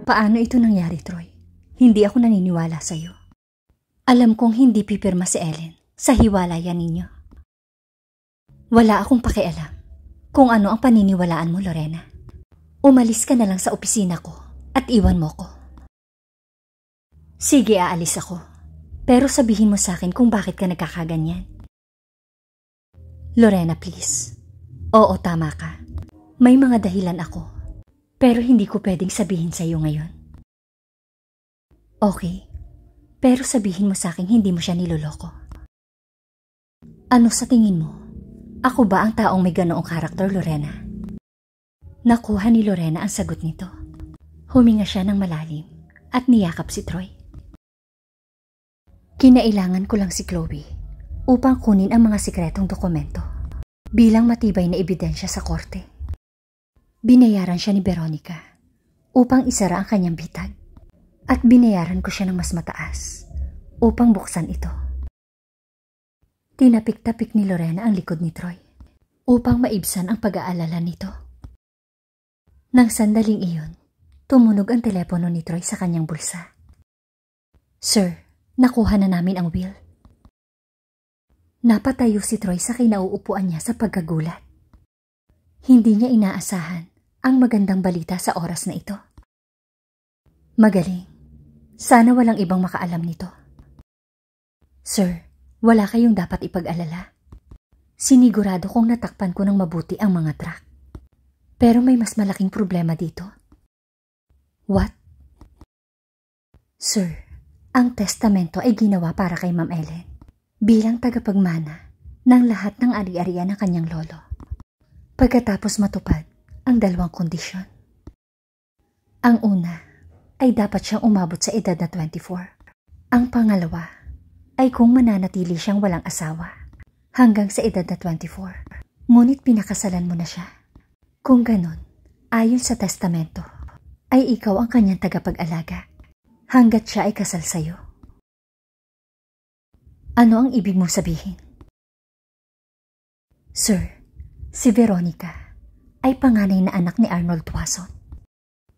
Paano ito nangyari, Troy? Hindi ako naniniwala sa'yo. Alam kong hindi pipirma si Ellen sa hiwalayan ninyo. Wala akong pakialam kung ano ang paniniwalaan mo, Lorena. Umalis ka na lang sa opisina ko at iwan mo ko. Sige, aalis ako. Pero sabihin mo sa akin kung bakit ka nagkakaganyan. Lorena, please. Oo, tama ka. May mga dahilan ako. Pero hindi ko pwedeng sabihin sa iyo ngayon. Okay. Pero sabihin mo sa akin hindi mo siya niloloko. Ano sa tingin mo? Ako ba ang taong may ganoong karakter, Lorena? Nakuha ni Lorena ang sagot nito. Huminga siya ng malalim at niyakap si Troy. Kinailangan ko lang si Chloe upang kunin ang mga sikretong dokumento bilang matibay na ebidensya sa korte. Binayaran siya ni Veronica upang isara ang kanyang bitag at binayaran ko siya ng mas mataas upang buksan ito. Tinapik-tapik ni Lorena ang likod ni Troy upang maibsan ang pag-aalala nito. Nang sandaling iyon, tumunog ang telepono ni Troy sa kanyang bulsa. Sir, nakuha na namin ang will. Napatayo si Troy sa kinauupuan niya sa pagkagulat. Hindi niya inaasahan ang magandang balita sa oras na ito. Magaling. Sana walang ibang makaalam nito. Sir, wala kayong dapat ipag-alala. Sinigurado kong natakpan ko ng mabuti ang mga truck. Pero may mas malaking problema dito. What? Sir, ang testamento ay ginawa para kay Ma'am Ellen bilang tagapagmana ng lahat ng ari-arian ng kanyang lolo. Pagkatapos matupad ang dalawang kondisyon. Ang una ay dapat siyang umabot sa edad na 24. Ang pangalawa ay kung mananatili siyang walang asawa hanggang sa edad na 24. Ngunit pinakasalan mo na siya. Kung ganon, ayon sa testamento, ay ikaw ang kanyang tagapag-alaga hanggat siya ay kasal sa'yo. Ano ang ibig mong sabihin? Sir, si Veronica ay panganay na anak ni Arnold Tuason.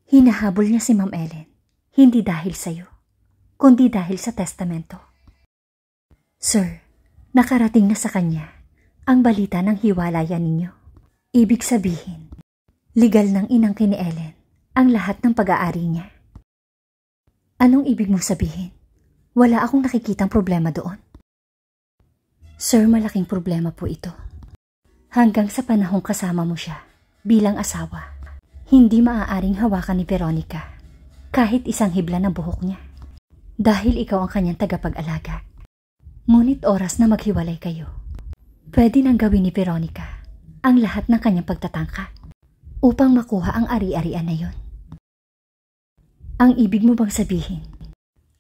Hinahabol niya si Ma'am Ellen, hindi dahil sa'yo, kundi dahil sa testamento. Sir, nakarating na sa kanya ang balita ng hiwalayan ninyo. Ibig sabihin, legal ng inangkin ni Ellen ang lahat ng pag-aari niya. Anong ibig mong sabihin? Wala akong nakikitang problema doon. Sir, malaking problema po ito. Hanggang sa panahong kasama mo siya bilang asawa, hindi maaaring hawakan ni Veronica kahit isang hibla ng buhok niya dahil ikaw ang kanyang tagapag-alaga. Ngunit oras na maghiwalay kayo, pwede nang gawin ni Veronica ang lahat ng kanyang pagtatangka upang makuha ang ari-arian na yon. Ang ibig mo bang sabihin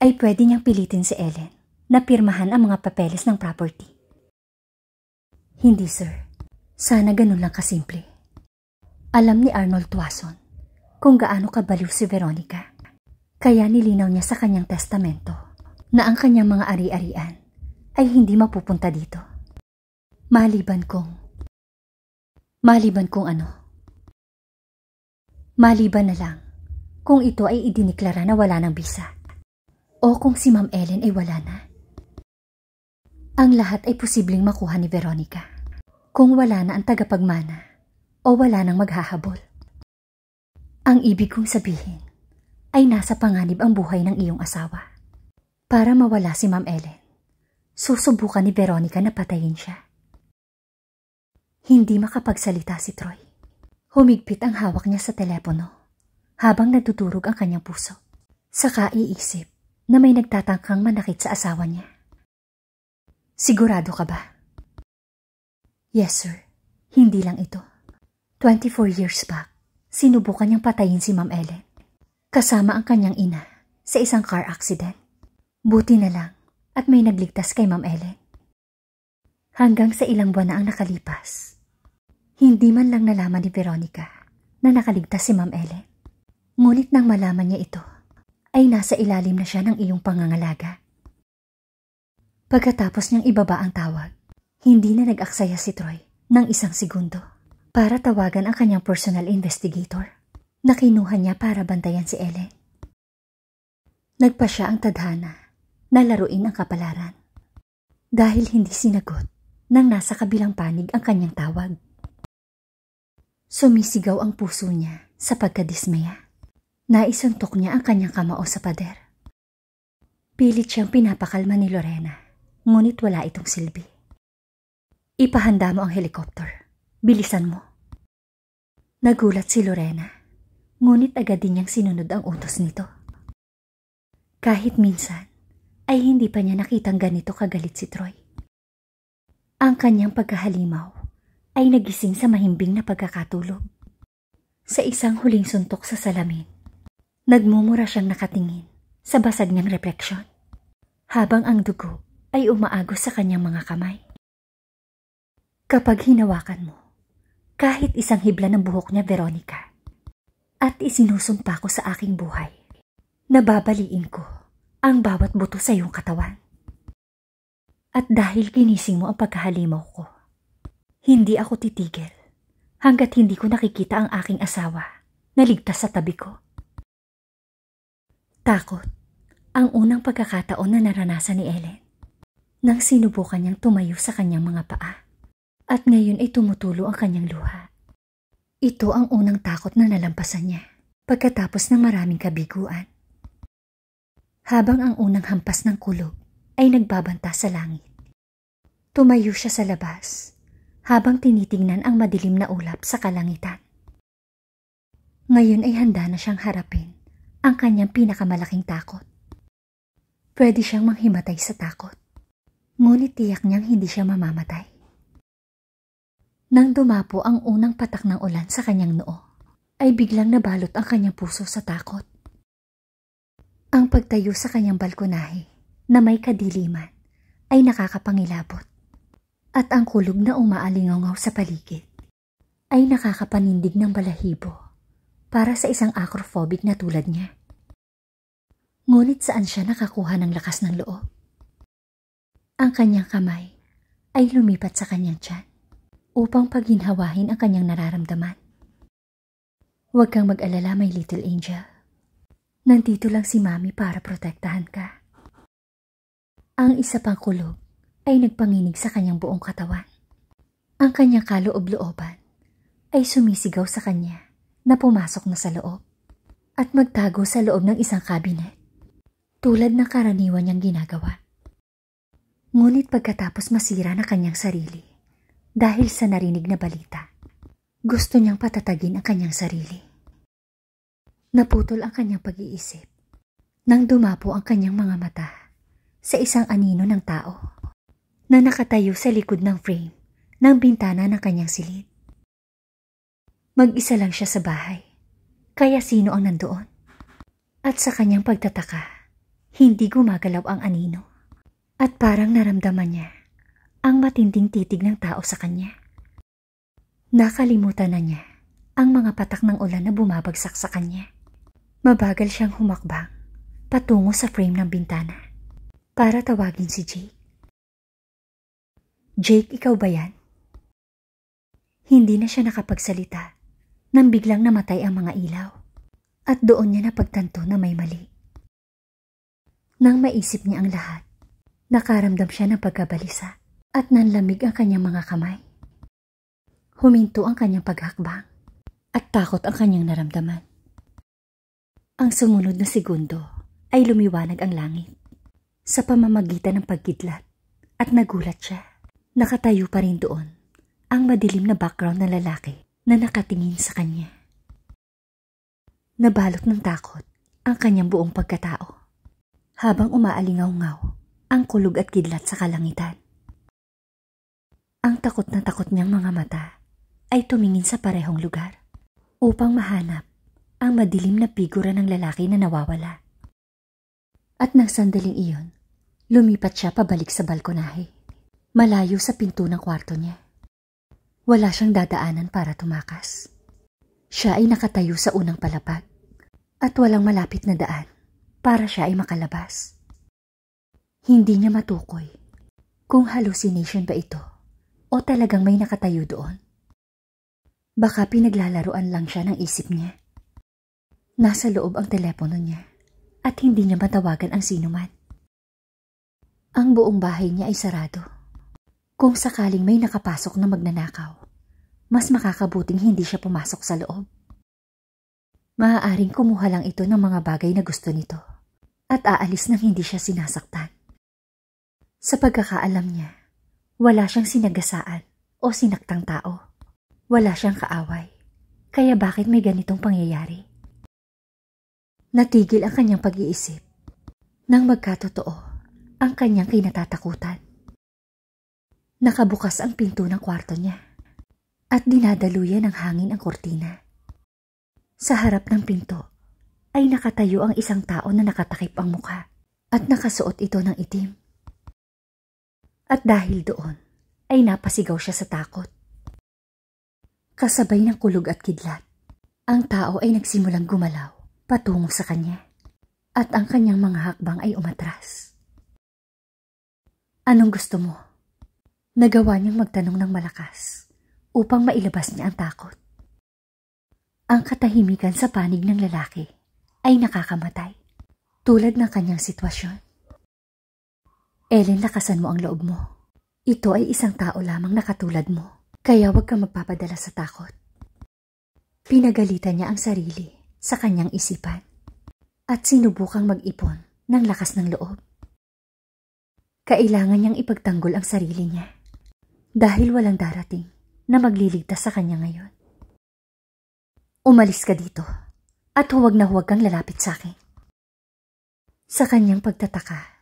ay pwede niyang pilitin si Ellen na pirmahan ang mga papeles ng property? Hindi, sir. Sana ganun lang kasimple. Alam ni Arnold Tuason kung gaano kabaliw si Veronica. Kaya nilinaw niya sa kanyang testamento na ang kanyang mga ari-arian ay hindi mapupunta dito. Maliban kung ano? Maliban na lang kung ito ay idiniklara na wala ng bisa o kung si Ma'am Ellen ay wala na. Ang lahat ay posibleng makuha ni Veronica kung wala na ang tagapagmana o wala nang maghahabol. Ang ibig kong sabihin ay nasa panganib ang buhay ng iyong asawa. Para mawala si Ma'am Ellen, susubukan ni Veronica na patayin siya. Hindi makapagsalita si Troy. Humigpit ang hawak niya sa telepono habang nagdudurog ang kanyang puso. Saka iisip na may nagtatangkang manakit sa asawa niya. Sigurado ka ba? Yes, sir. Hindi lang ito. 24 years back, sinubukan niyang patayin si Ma'am Ellen kasama ang kanyang ina sa isang car accident. Buti na lang at may nagligtas kay Ma'am Ellen. Hanggang sa ilang buwan na ang nakalipas, hindi man lang nalaman ni Veronica na nakaligtas si Ma'am Ellen. Ngunit nang malaman niya ito, ay nasa ilalim na siya ng iyong pangangalaga. Pagkatapos niyang ibaba ang tawag, hindi na nag-aksaya si Troy ng isang segundo para tawagan ang kanyang personal investigator na kinuha niya para bantayan si Ellen. Nagpa siya ang tadhana na laruin ang kapalaran dahil hindi sinagot nang nasa kabilang panig ang kanyang tawag. Sumisigaw ang puso niya sa pagkadismaya. Naisuntok niya ang kanyang kamao sa pader. Pilit siyang pinapakalma ni Lorena, ngunit wala itong silbi. Ipahanda mo ang helicopter. Bilisan mo. Nagulat si Lorena, ngunit agad din niyang sinunod ang utos nito. Kahit minsan, ay hindi pa niya nakitang ganito kagalit si Troy. Ang kanyang pagkahalimaw ay nagising sa mahimbing na pagkakatulog. Sa isang huling suntok sa salamin, nagmumura siyang nakatingin sa basag niyang refleksyon, habang ang dugo ay umaagos sa kanyang mga kamay. Kapag hinawakan mo, kahit isang hibla ng buhok niya, Veronica, at isinusumpa ko sa aking buhay, nababaliin ko ang bawat buto sa iyong katawan. At dahil ginising mo ang pagkahalimaw ko, hindi ako titigil hanggat hindi ko nakikita ang aking asawa na ligtas sa tabi ko. Takot ang unang pagkakataon na naranasan ni Ellen nang sinubukan niyang tumayo sa kanyang mga paa at ngayon ay tumutulo ang kanyang luha. Ito ang unang takot na nalampasan niya pagkatapos ng maraming kabiguan. Habang ang unang hampas ng kulog ay nagbabanta sa langit, tumayo siya sa labas habang tinitingnan ang madilim na ulap sa kalangitan. Ngayon ay handa na siyang harapin ang kanyang pinakamalaking takot. Pwede siyang manghimatay sa takot, ngunit tiyak niyang hindi siya mamamatay. Nang dumapo ang unang patak ng ulan sa kanyang noo, ay biglang nabalot ang kanyang puso sa takot. Ang pagtayo sa kanyang balkonahe na may kadiliman ay nakakapangilabot at ang kulog na umaalingaw sa paligid ay nakakapanindig ng balahibo para sa isang acrophobic na tulad niya. Ngunit saan siya nakakuha ng lakas ng loob? Ang kanyang kamay ay lumipat sa kanyang tiyan upang paghinhawahin ang kanyang nararamdaman. Huwag kang mag-alala, my little angel. Nandito lang si Mami para protektahan ka. Ang isa pang kulog ay nagpanginig sa kanyang buong katawan. Ang kanyang kaloob-looban ay sumisigaw sa kanya na pumasok na sa loob at magtago sa loob ng isang kabinet, tulad ng karaniwan niyang ginagawa. Ngunit pagkatapos masira na kanyang sarili dahil sa narinig na balita, gusto niyang patatagin ang kanyang sarili. Naputol ang kanyang pag-iisip nang dumapo ang kanyang mga mata sa isang anino ng tao na nakatayo sa likod ng frame ng bintana ng kanyang silid. Mag-isa lang siya sa bahay, kaya sino ang nandoon? At sa kanyang pagtataka, hindi gumagalaw ang anino at parang naramdaman niya ang matinding titig ng tao sa kanya. Nakalimutan na niya ang mga patak ng ulan na bumabagsak sa kanya. Mabagal siyang humakbang patungo sa frame ng bintana para tawagin si Jake. Jake, ikaw ba yan? Hindi na siya nakapagsalita nang biglang namatay ang mga ilaw at doon niya napagtanto na may mali. Nang maisip niya ang lahat, nakaramdam siya ng pagkabalisa at nanlamig ang kanyang mga kamay. Huminto ang kanyang paghakbang at takot ang kanyang naramdaman. Ang sumunod na segundo ay lumiwanag ang langit sa pamamagitan ng pagkidlat at nagulat siya. Nakatayo pa rin doon ang madilim na background na lalaki na nakatingin sa kanya. Nabalot ng takot ang kanyang buong pagkatao habang umaalingaw-ngaw ang kulog at kidlat sa kalangitan. Ang takot na takot niyang mga mata ay tumingin sa parehong lugar upang mahanap ang madilim na figura ng lalaki na nawawala. At nang sandaling iyon, lumipat siya pabalik sa balkonahe, malayo sa pinto ng kwarto niya. Wala siyang dadaanan para tumakas. Siya ay nakatayo sa unang palapag at walang malapit na daan para siya ay makalabas. Hindi niya matukoy kung hallucination ba ito o talagang may nakatayo doon. Baka pinaglalaruan lang siya ng isip niya. Nasa loob ang telepono niya at hindi niya matawagan ang sinuman. Ang buong bahay niya ay sarado. Kung sakaling may nakapasok na magnanakaw, mas makakabuting hindi siya pumasok sa loob. Maaaring kumuha lang ito ng mga bagay na gusto nito at aalis nang hindi siya sinasaktan. Sa pagkakaalam niya, wala siyang sinagasaan o sinaktang tao. Wala siyang kaaway. Kaya bakit may ganitong pangyayari? Natigil ang kanyang pag-iisip nang magkatotoo ang kanyang kinatatakutan. Nakabukas ang pinto ng kwarto niya at dinadaluyan ng hangin ang kortina. Sa harap ng pinto ay nakatayo ang isang tao na nakatakip ang mukha at nakasuot ito ng itim. At dahil doon ay napasigaw siya sa takot. Kasabay ng kulog at kidlat, ang tao ay nagsimulang gumalaw patungo sa kanya at ang kanyang mga hakbang ay umatras. Anong gusto mo? Nagawa niyang magtanong ng malakas upang mailabas niya ang takot. Ang katahimikan sa panig ng lalaki ay nakakamatay, tulad ng kanyang sitwasyon. Ellen, lakasan mo ang loob mo. Ito ay isang tao lamang na katulad mo, kaya huwag kang magpapadala sa takot. Pinagalitan niya ang sarili sa kanyang isipan at sinubukang mag-ipon ng lakas ng loob. Kailangan niyang ipagtanggol ang sarili niya dahil walang darating na magliligtas sa kanya ngayon. Umalis ka dito at huwag na huwag kang lalapit sa akin. Sa kanyang pagtataka,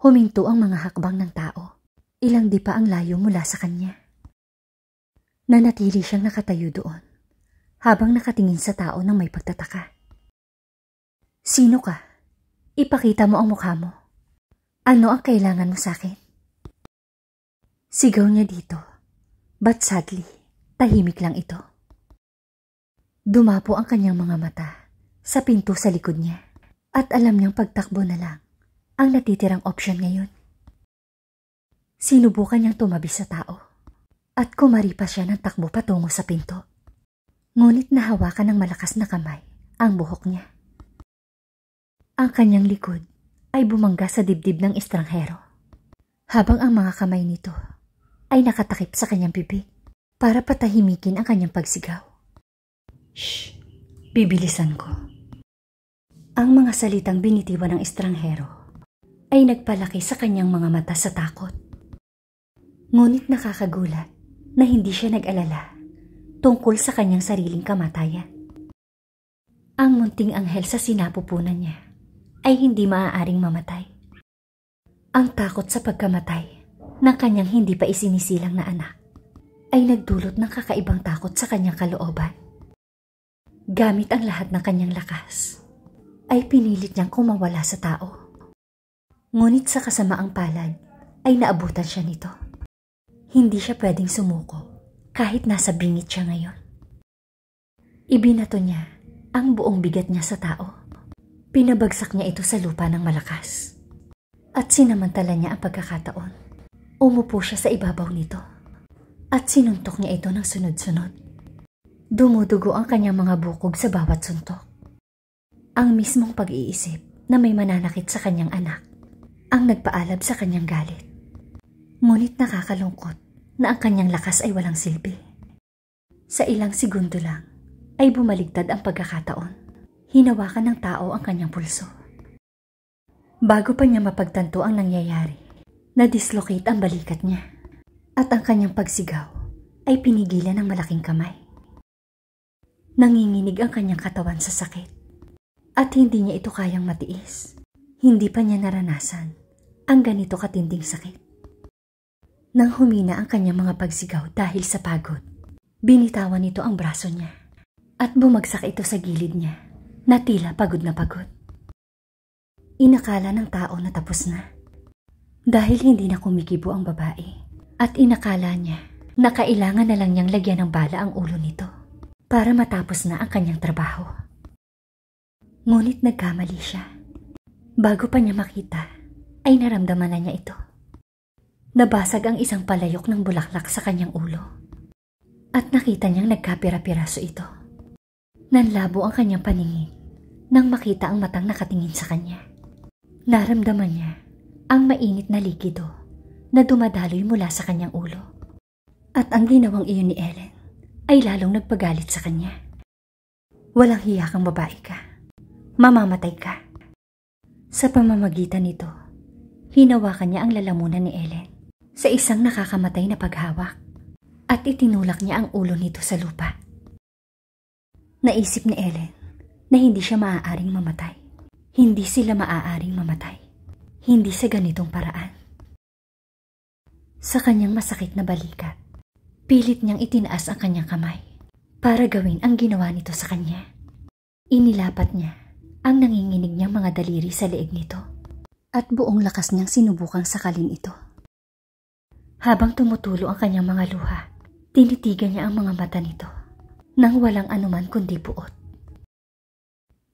huminto ang mga hakbang ng tao. Ilang di pa ang layo mula sa kanya. Nanatili siyang nakatayo doon habang nakatingin sa tao ng may pagtataka. Sino ka? Ipakita mo ang mukha mo. Ano ang kailangan mo sa akin? Sigaw niya dito, but sadly, tahimik lang ito. Dumapo ang kanyang mga mata sa pinto sa likod niya at alam niyang pagtakbo na lang ang natitirang opsyon ngayon. Sinubukan niyang tumabi sa tao at kumaripas siya ng takbo patungo sa pinto. Ngunit nahawakan ng malakas na kamay ang buhok niya. Ang kanyang likod ay bumangga sa dibdib ng estranghero, habang ang mga kamay nito ay nakatakip sa kanyang bibig para patahimikin ang kanyang pagsigaw. Shh! Bibilisan ko. Ang mga salitang binitiwan ng estranghero ay nagpalaki sa kanyang mga mata sa takot. Ngunit nakakagulat na hindi siya nag-alala tungkol sa kanyang sariling kamatayan. Ang munting anghel sa sinapupunan niya ay hindi maaaring mamatay. Ang takot sa pagkamatay ng kanyang hindi pa isinisilang na anak ay nagdulot ng kakaibang takot sa kanyang kalooban. Gamit ang lahat ng kanyang lakas, ay pinilit niyang kumawala sa tao. Ngunit sa kasamaang palad ay naabutan siya nito. Hindi siya pwedeng sumuko kahit nasa bingit siya ngayon. Ibinato niya ang buong bigat niya sa tao. Pinabagsak niya ito sa lupa ng malakas. At sinamantala niya ang pagkakataon. Umupo siya sa ibabaw nito at sinuntok niya ito ng sunod-sunod. Dumudugo ang kanyang mga bukog sa bawat suntok. Ang mismong pag-iisip na may mananakit sa kanyang anak ang nagpaalab sa kanyang galit. Ngunit nakakalungkot na ang kanyang lakas ay walang silbi. Sa ilang segundo lang ay bumaligtad ang pagkakataon. Hinawakan ng tao ang kanyang pulso. Bago pa niya mapagtanto ang nangyayari, na-dislocate ang balikat niya at ang kanyang pagsigaw ay pinigilan ng malaking kamay. Nanginginig ang kanyang katawan sa sakit at hindi niya ito kayang matiis. Hindi pa niya naranasan ang ganito katinding sakit. Nang humina ang kanyang mga pagsigaw dahil sa pagod, binitawan nito ang braso niya at bumagsak ito sa gilid niya na tila pagod na pagod. Inakala ng tao na tapos na dahil hindi na kumikibo ang babae at inakala niya na kailangan na lang niyang lagyan ng bala ang ulo nito para matapos na ang kanyang trabaho. Ngunit nagkamali siya. Bago pa niya makita ay naramdaman na niya ito. Nabasag ang isang palayok ng bulaklak sa kanyang ulo at nakita niyang nagkapira-piraso ito. Nanlabo ang kanyang paningin nang makita ang matang nakatingin sa kanya. Naramdaman niya ang mainit na likido na dumadaloy mula sa kanyang ulo. At ang ginawang iyon ni Ellen ay lalong nagpagalit sa kanya. Walang hiya kang babae ka. Mamamatay ka. Sa pamamagitan nito, hinawakan niya ang lalamunan ni Ellen sa isang nakakamatay na paghawak at itinulak niya ang ulo nito sa lupa. Naisip ni Ellen na hindi siya maaaring mamatay. Hindi sila maaaring mamatay. Hindi sa ganitong paraan. Sa kanyang masakit na balikat, pilit niyang itinaas ang kanyang kamay para gawin ang ginawa nito sa kanya. Inilapat niya ang nanginginig niyang mga daliri sa leeg nito at buong lakas niyang sinubukang sakalin ito. Habang tumutulo ang kanyang mga luha, tinitigan niya ang mga mata nito nang walang anuman kundi buot.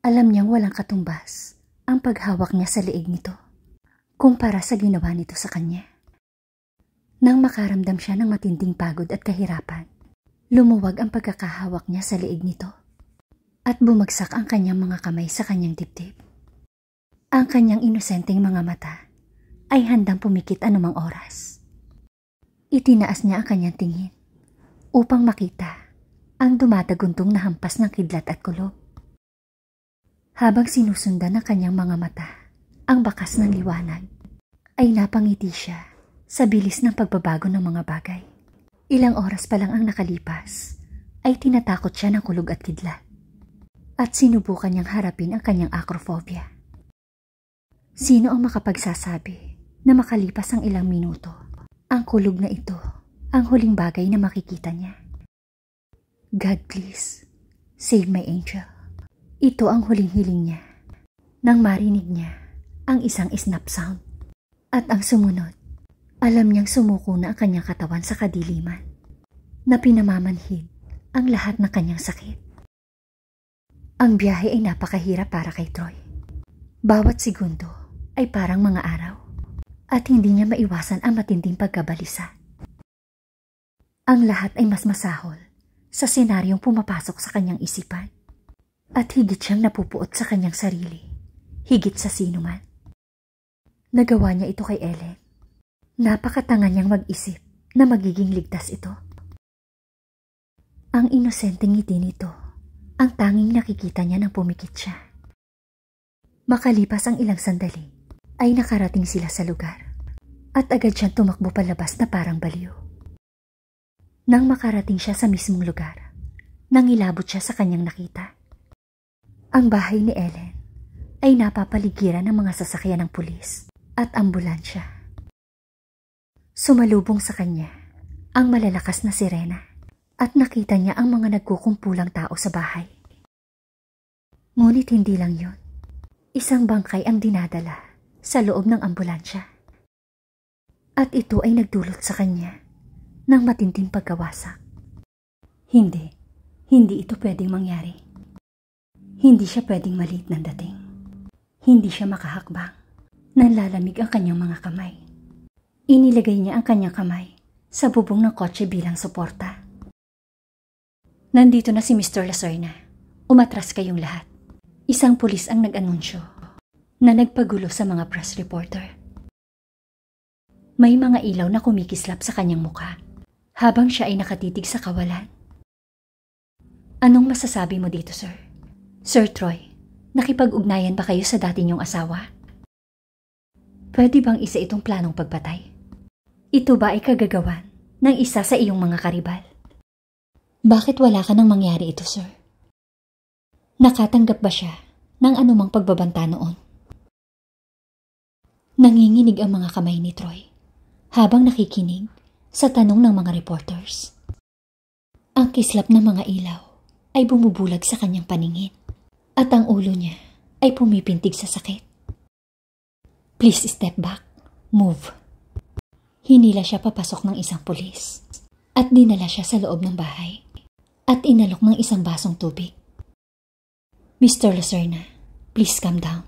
Alam niyang walang katumbas ang paghawak niya sa leeg nito kumpara sa ginawa nito sa kanya. Nang makaramdam siya ng matinding pagod at kahirapan, lumuwag ang pagkakahawak niya sa leeg nito at bumagsak ang kanyang mga kamay sa kanyang dibdib. Ang kanyang inosenteng mga mata ay handang pumikit anumang oras. Itinaas niya ang kanyang tingin upang makita ang dumadaguntong na hampas ng kidlat at kulob. Habang sinusundan ng kanyang mga mata ang bakas ng liwanag, ay napangiti siya sa bilis ng pagbabago ng mga bagay. Ilang oras pa lang ang nakalipas, ay tinatakot siya ng kulog at kidlat. At sinubukan niyang harapin ang kanyang acrophobia. Sino ang makapagsasabi na makalipas ang ilang minuto, ang kulog na ito ang huling bagay na makikita niya? God please, save my angel. Ito ang huling hiling niya nang marinig niya ang isang snap sound. At ang sumunod, alam niyang sumuko na ang kanyang katawan sa kadiliman na pinamamanhid ang lahat ng kanyang sakit. Ang biyahe ay napakahirap para kay Troy. Bawat segundo ay parang mga araw at hindi niya maiwasan ang matinding pagkabalisa. Ang lahat ay mas masahol sa senaryong pumapasok sa kanyang isipan at higit siyang napupuot sa kanyang sarili, higit sa sino man. Nagawa niya ito kay Ellen. Napakatanga niyang mag-isip na magiging ligtas ito. Ang inosenteng ngiti nito, ang tanging nakikita niya nang pumikit siya. Makalipas ang ilang sandali, ay nakarating sila sa lugar at agad siyang tumakbo palabas na parang baliw. Nang makarating siya sa mismong lugar, nangilabot siya sa kanyang nakita. Ang bahay ni Ellen ay napapaligiran ng mga sasakyan ng pulis at ambulansya. Sumalubong sa kanya ang malalakas na sirena at nakita niya ang mga nagkukumpulang tao sa bahay. Ngunit hindi lang yun. Isang bangkay ang dinadala sa loob ng ambulansya. At ito ay nagdulot sa kanya ng matinding pagkawasak. Hindi ito pwedeng mangyari. Hindi siya pwedeng maliit ng dating. Hindi siya makahakbang. Nanlalamig ang kanyang mga kamay. Inilagay niya ang kanyang kamay sa bubong ng kotse bilang suporta. Nandito na si Mr. Lacerna. Umatras kayong lahat. Isang pulis ang nag-anunsyo na nagpagulo sa mga press reporter. May mga ilaw na kumikislap sa kanyang mukha habang siya ay nakatitig sa kawalan. Anong masasabi mo dito, sir? Sir Troy, nakipag-ugnayan ba kayo sa dati niyong asawa? Pwede bang isa itong planong pagpatay? Ito ba ay kagagawan ng isa sa iyong mga karibal? Bakit wala ka nang mangyari ito, sir? Nakatanggap ba siya ng anumang pagbabanta noon? Nanginginig ang mga kamay ni Troy habang nakikinig sa tanong ng mga reporters. Ang kislap ng mga ilaw ay bumubulag sa kanyang paningin at ang ulo niya ay pumipintig sa sakit. Please step back. Move. Hinila siya papasok ng isang pulis at dinala siya sa loob ng bahay at inalok ng isang basong tubig. Mr. Lacerna, please calm down.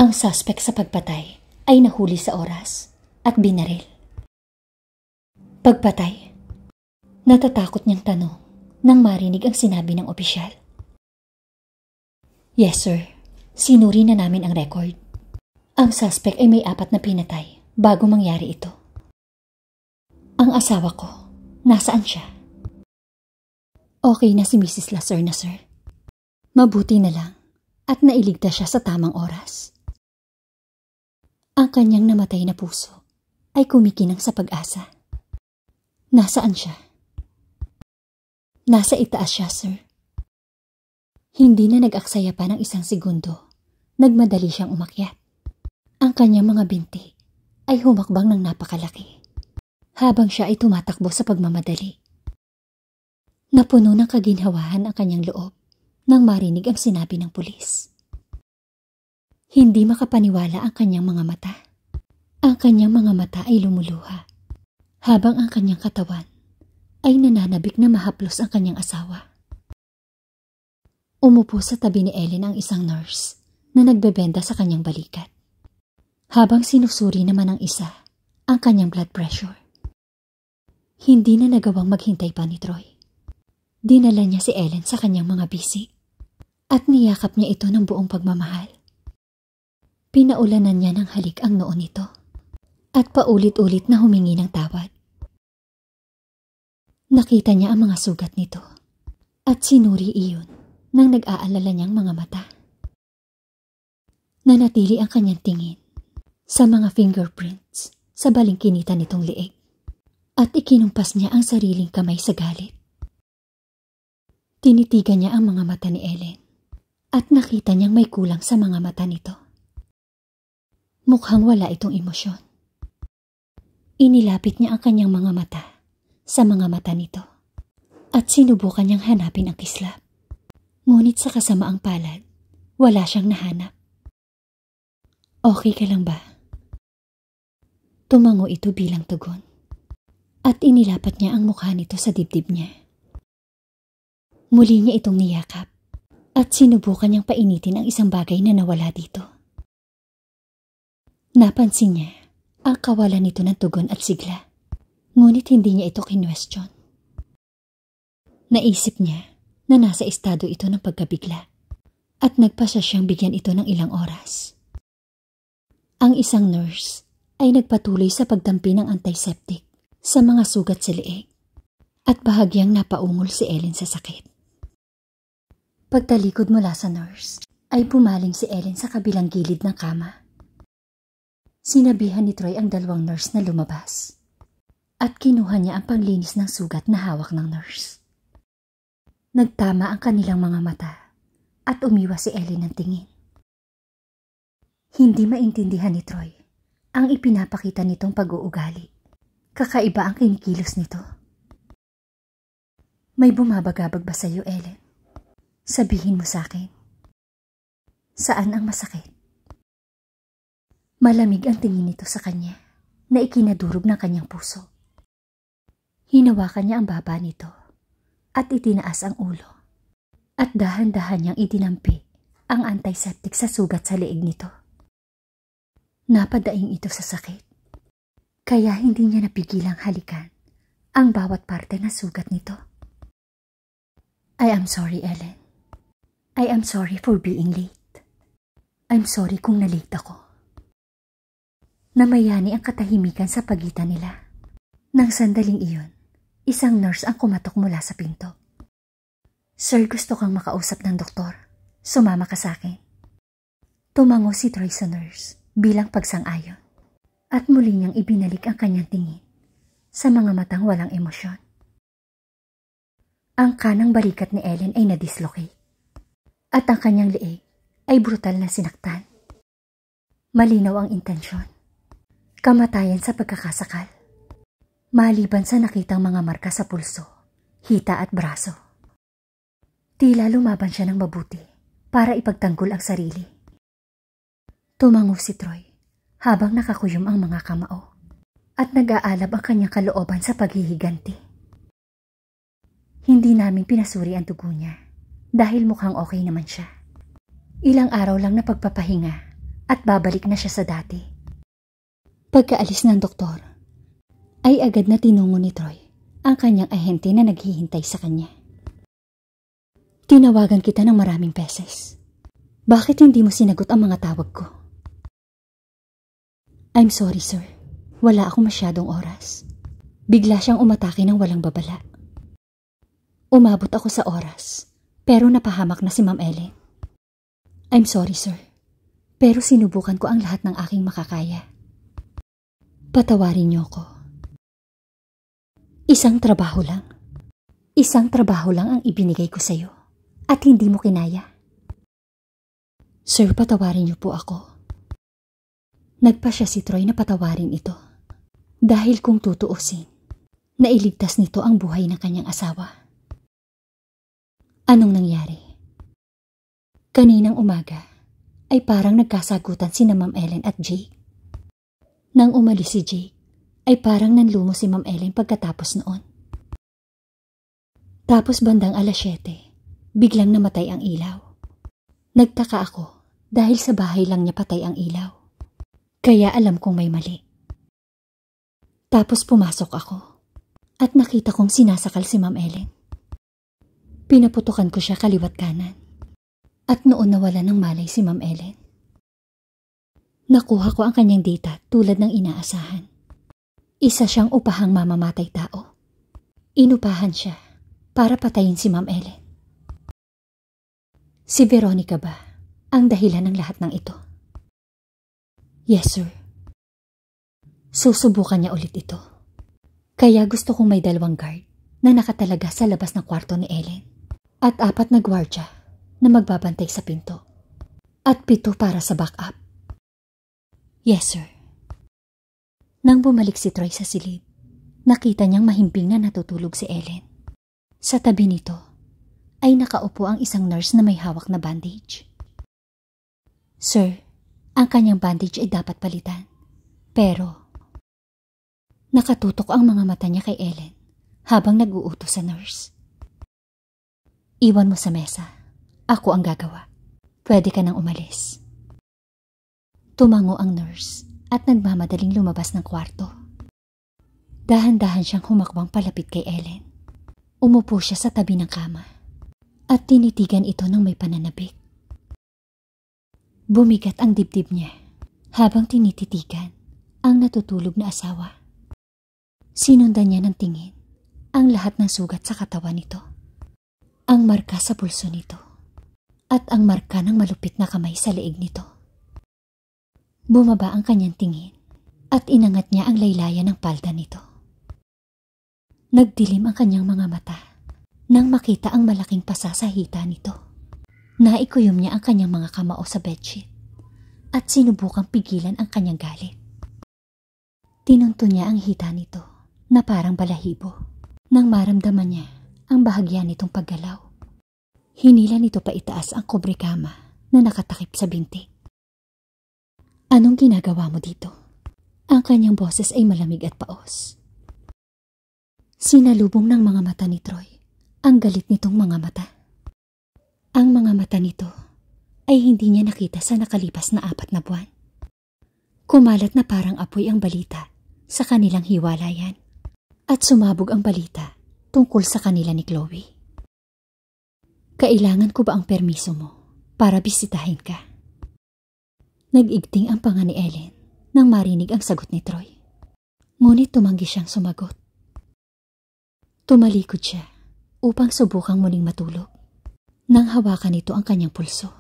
Ang suspect sa pagpatay ay nahuli sa oras at binaril. Pagpatay? Natatakot niyang tanong nang marinig ang sinabi ng opisyal. Yes, sir. Sinuri na namin ang record. Ang suspect ay may 4 na pinatay bago mangyari ito. Ang asawa ko, nasaan siya? Okay na si Mrs. Lasser na, sir. Mabuti na lang at nailigtas siya sa tamang oras. Ang kanyang namatay na puso ay kumikinang sa pag-asa. Nasaan siya? Nasa itaas siya, sir. Hindi na nag-aksaya pa ng 1 segundo. Nagmadali siyang umakyat. Ang kanyang mga binti ay humakbang ng napakalaki habang siya ay tumatakbo sa pagmamadali. Napuno ng kaginhawahan ang kanyang loob nang marinig ang sinabi ng pulis. Hindi makapaniwala ang kanyang mga mata. Ang kanyang mga mata ay lumuluha habang ang kanyang katawan ay nananabik na mahaplos ang kanyang asawa. Umupo sa tabi ni Ellen ang isang nurse na nagbebenda sa kanyang balikat, habang sinusuri naman ng isa ang kanyang blood pressure. Hindi na nagawang maghintay pa ni Troy. Dinala niya si Ellen sa kanyang mga bisig at niyakap niya ito ng buong pagmamahal. Pinaulanan niya ng halik ang noo nito at paulit-ulit na humingi ng tawad. Nakita niya ang mga sugat nito at sinuri iyon nang nag-aalala niyang mga mata. Nanatili ang kanyang tingin sa mga fingerprints sa balingkinita nitong leeg at ikinumpas niya ang sariling kamay sa galit. Tinitigan niya ang mga mata ni Ellen at nakita niyang may kulang sa mga mata nito. Mukhang wala itong emosyon. Inilapit niya ang kanyang mga mata sa mga mata nito at sinubukan niyang hanapin ang kislap. Ngunit sa kasamaang palad, wala siyang nahanap. Okay ka lang ba? Tumango ito bilang tugon at inilapat niya ang mukha nito sa dibdib niya. Muli niya itong niyakap at sinubukan niyang painitin ang isang bagay na nawala dito. Napansin niya ang kawalan nito ng tugon at sigla, ngunit hindi niya ito kinwestiyon. Naisip niya na nasa estado ito ng pagkabigla at nagpasya siyang bigyan ito ng ilang oras. Ang isang nurse ay nagpatuloy sa pagdampi ng antiseptic sa mga sugat sa leeg at bahagyang napaungol si Ellen sa sakit. Pagtalikod mula sa nurse ay pumaling si Ellen sa kabilang gilid ng kama. Sinabihan ni Troy ang 2 nurse na lumabas at kinuha niya ang panglinis ng sugat na hawak ng nurse. Nagtama ang kanilang mga mata at umiwas si Ellen ng tingin. Hindi maintindihan ni Troy ang ipinapakita nitong pag-uugali. Kakaiba ang kinikilos nito. May bumabagabag ba sa iyo, Ellen? Sabihin mo sa akin. Saan ang masakit? Malamig ang tingin nito sa kanya na ikinadurog ng kanyang puso. Hinawakan niya ang baba nito at itinaas ang ulo at dahan-dahan niyang idinampi ang antiseptic sa sugat sa leeg nito. Napadaing ito sa sakit, kaya hindi niya napigilang halikan ang bawat parte ng sugat nito. I am sorry, Ellen. I am sorry for being late. I'm sorry kung na-late ako. Namayani ang katahimikan sa pagitan nila. Nang sandaling iyon, isang nurse ang kumatok mula sa pinto. Sir, gusto kang makausap ng doktor. Sumama ka sa akin. Tumango si Troy sa nurse bilang pagsang-ayon at muli niyang ibinalik ang kanyang tingin sa mga matang walang emosyon. Ang kanang balikat ni Ellen ay na-dislocate at ang kanyang leeg ay brutal na sinaktan. Malinaw ang intensyon. Kamatayan sa pagkakasakal. Maliban sa nakitang mga marka sa pulso, hita at braso. Tila lumaban siya ng mabuti para ipagtanggol ang sarili. Tumango si Troy habang nakakuyom ang mga kamao at nag-aalab ang kanyang kalooban sa paghihiganti. Hindi namin pinasuri ang dugo niya dahil mukhang okay naman siya. Ilang araw lang na pagpapahinga at babalik na siya sa dati. Pagkaalis ng doktor, ay agad na tinungo ni Troy ang kanyang ahente na naghihintay sa kanya. Tinawagan kita ng maraming beses. Bakit hindi mo sinagot ang mga tawag ko? I'm sorry, sir. Wala akong masyadong oras. Bigla siyang umatake ng walang babala. Umabot ako sa oras, pero napahamak na si Ma'am Ellen. I'm sorry, sir. Pero sinubukan ko ang lahat ng aking makakaya. Patawarin niyo ko. Isang trabaho lang. Isang trabaho lang ang ibinigay ko sa'yo at hindi mo kinaya. Sir, patawarin niyo po ako. Nagpa siya si Troy na patawarin ito. Dahil kung tutuusin, nailigtas nito ang buhay ng kanyang asawa. Anong nangyari? Kaninang umaga ay parang nagkasagutan sina Ma'am Ellen at Jake. Nang umalis si Jake, ay parang nanlumo si Ma'am Ellen pagkatapos noon. Tapos bandang 7:00, biglang namatay ang ilaw. Nagtaka ako dahil sa bahay lang niya patay ang ilaw. Kaya alam kong may mali. Tapos pumasok ako at nakita kong sinasakal si Ma'am Ellen. Pinaputukan ko siya kaliwat kanan. At noon nawala ng malay si Ma'am Ellen. Nakuha ko ang kanyang data tulad ng inaasahan. Isa siyang upahang mamamatay tao. Inupahan siya para patayin si Ma'am Ellen. Si Veronica ba ang dahilan ng lahat ng ito? Yes, sir. Susubukan niya ulit ito. Kaya gusto kong may 2 guard na nakatalaga sa labas ng kwarto ni Ellen at 4 na gwardya na magbabantay sa pinto at 7 para sa backup. Yes, sir. Nang bumalik si Troy sa silid, nakita niyang mahimbing na natutulog si Ellen. Sa tabi nito ay nakaupo ang isang nurse na may hawak na bandage. Sir, ang kanyang bandage ay dapat palitan. Pero nakatutok ang mga mata niya kay Ellen habang nag-uutos sa nurse. Iwan mo sa mesa. Ako ang gagawa. Pwede ka nang umalis. Tumango ang nurse at nagmamadaling lumabas ng kwarto. Dahan-dahan siyang humakbang palapit kay Ellen. Umupo siya sa tabi ng kama at tinitigan ito ng may pananabik. Bumigat ang dibdib niya habang tinititigan ang natutulog na asawa. Sinundan niya ng tingin ang lahat ng sugat sa katawan nito, ang marka sa pulso nito, at ang marka ng malupit na kamay sa leeg nito. Bumaba ang kanyang tingin at inangat niya ang laylayan ng palda nito. Nagdilim ang kanyang mga mata nang makita ang malaking pasa sa hita nito. Naikuyom niya ang kanyang mga kamao sa bedsheet at sinubukang pigilan ang kanyang galit. Tinunto niya ang hita nito na parang balahibo nang maramdaman niya ang bahagya nitong paggalaw. Hinila nito pa itaas ang kubrekama na nakatakip sa binti. Anong ginagawa mo dito? Ang kanyang boses ay malamig at paos. Sinalubong ng mga mata ni Troy ang galit nitong mga mata. Ang mga mata nito ay hindi niya nakita sa nakalipas na 4 na buwan. Kumalat na parang apoy ang balita sa kanilang hiwalayan at sumabog ang balita tungkol sa kanila ni Chloe. Kailangan ko ba ang permiso mo para bisitahin ka? Nag-igting ang panga ni Ellen nang marinig ang sagot ni Troy. Ngunit tumanggi siyang sumagot. Tumalikod siya upang subukang muling matulog nang hawakan nito ang kanyang pulso.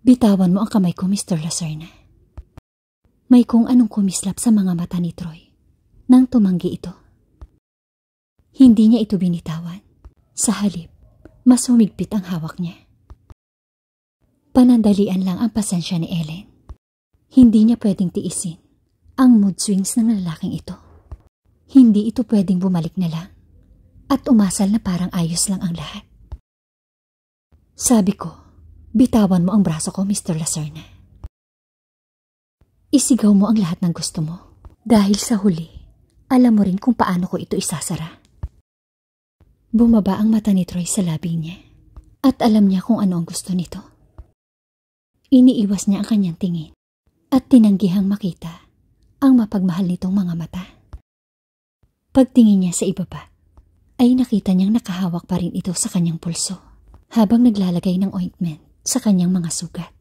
Bitawan mo ang kamay ko, Mr. Lacerna. May kung anong kumislap sa mga mata ni Troy nang tumanggi ito. Hindi niya ito binitawan. Sa halip, mas humigpit ang hawak niya. Panandalian lang ang pasensya ni Ellen. Hindi niya pwedeng tiisin ang mood swings ng lalaking ito. Hindi ito pwedeng bumalik na lang at umasal na parang ayos lang ang lahat. Sabi ko, bitawan mo ang braso ko, Mr. Lacerna. Isigaw mo ang lahat ng gusto mo dahil sa huli, alam mo rin kung paano ko ito isasara. Bumaba ang mata ni Troy sa labi niya at alam niya kung ano ang gusto nito. Iniiwas niya ang kanyang tingin at tinanggihang makita ang mapagmahal nitong mga mata. Pagtingin niya sa ibaba, ay nakita niyang nakahawak pa rin ito sa kanyang pulso habang naglalagay ng ointment sa kanyang mga sugat.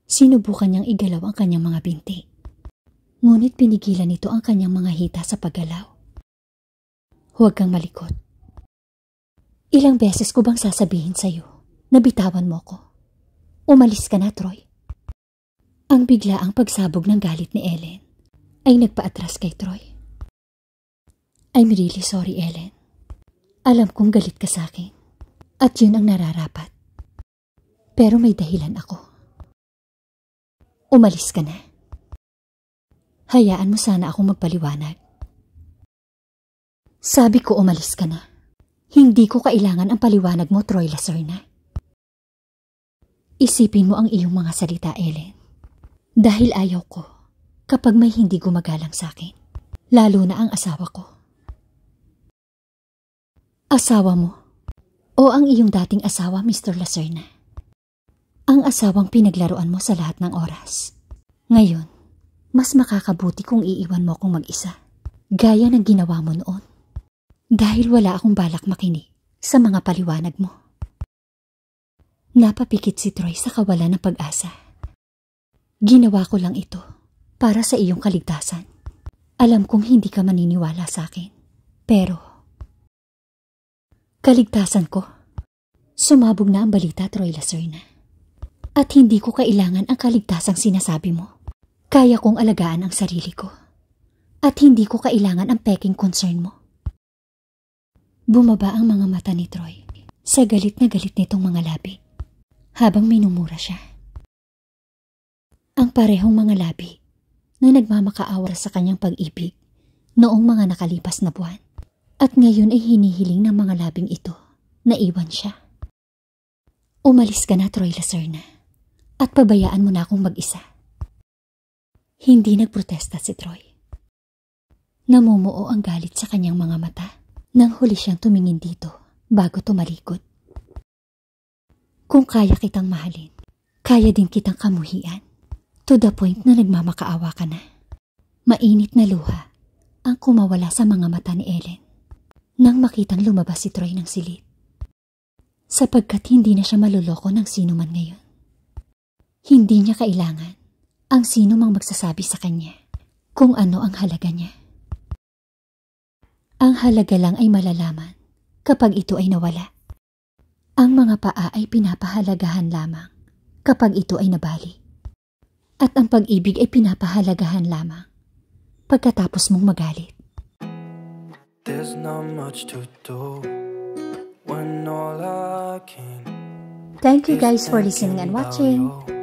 Sinubukan niyang igalaw ang kanyang mga binti. Ngunit pinigilan nito ang kanyang mga hita sa paggalaw. Huwag kang malikot. Ilang beses ko bang sasabihin sa'yo na bitawan mo ko? Umalis ka na, Troy. Ang biglaang pagsabog ng galit ni Ellen ay nagpaatras kay Troy. I'm really sorry, Ellen. Alam kong galit ka sa akin at yun ang nararapat. Pero may dahilan ako. Umalis ka na. Hayaan mo sana akong magpaliwanag. Sabi ko umalis ka na. Hindi ko kailangan ang paliwanag mo, Troy Lacerna. Isipin mo ang iyong mga salita, Ellen. Dahil ayaw ko kapag may hindi gumagalang sa akin. Lalo na ang asawa ko. Asawa mo? O ang iyong dating asawa, Mr. Lacerna? Ang asawang pinaglaruan mo sa lahat ng oras. Ngayon, mas makakabuti kung iiwan mo akong mag-isa. Gaya ng ginawa mo noon. Dahil wala akong balak makinig sa mga paliwanag mo. Napapikit si Troy sa kawalan ng pag-asa. Ginawa ko lang ito para sa iyong kaligtasan. Alam kong hindi ka maniniwala sa akin. Pero, kaligtasan ko. Sumabog na ang balita, Troy Lacerna. At hindi ko kailangan ang kaligtasang sinasabi mo. Kaya kong alagaan ang sarili ko. At hindi ko kailangan ang peking concern mo. Bumaba ang mga mata ni Troy sa galit na galit nitong mga labi habang minumura siya. Ang parehong mga labi na nagmamakaawa sa kanyang pag-ibig noong mga nakalipas na buwan. At ngayon ay hinihiling ng mga labing ito na iwan siya. Umalis ka na, Troy Lacerna, at pabayaan mo na akong mag-isa. Hindi nagprotesta si Troy. Namumuo ang galit sa kanyang mga mata nang huli siyang tumingin dito bago tumalikod. Kung kaya kitang mahalin, kaya din kitang kamuhian. To the point na nagmamakaawa ka na. Mainit na luha ang kumawala sa mga mata ni Ellen nang makitang lumabas si Troy ng silid. Sapagkat hindi na siya maluloko ng sino man ngayon. Hindi niya kailangan ang sino mang magsasabi sa kanya kung ano ang halaga niya. Ang halaga lang ay malalaman kapag ito ay nawala. Ang mga paa ay pinapahalagahan lamang kapag ito ay nabali. At ang pag-ibig ay pinapahalagahan lamang pagkatapos mong magalit. There's not much to do when all I can. Thank you guys for listening and watching.